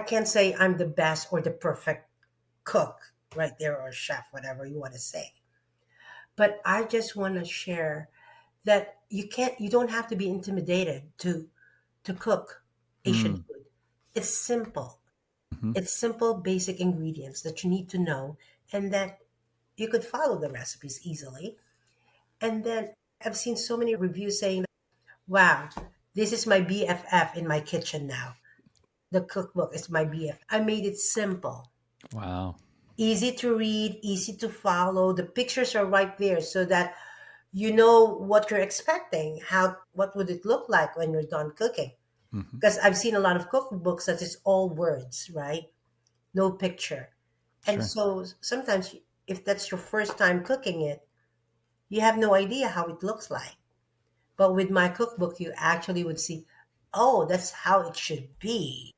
I can't say I'm the best or the perfect cook right there, or chef, whatever you want to say. But I just want to share that you don't have to be intimidated to cook Asian Mm. food. It's simple. Mhm. It's simple, basic ingredients that you need to know, and that you could follow the recipes easily. And then I've seen so many reviews saying, wow, this is my BFF in my kitchen now. The cookbook is my BFF. I made it simple, Wow. easy to read, easy to follow. The pictures are right there so that you know what you're expecting. What would it look like when you're done cooking? Mhm. Because I've seen a lot of cookbooks that is all words, right? No picture. And Sure. so sometimes if that's your first time cooking it, you have no idea how it looks like. But with my cookbook, you actually would see, oh, that's how it should be.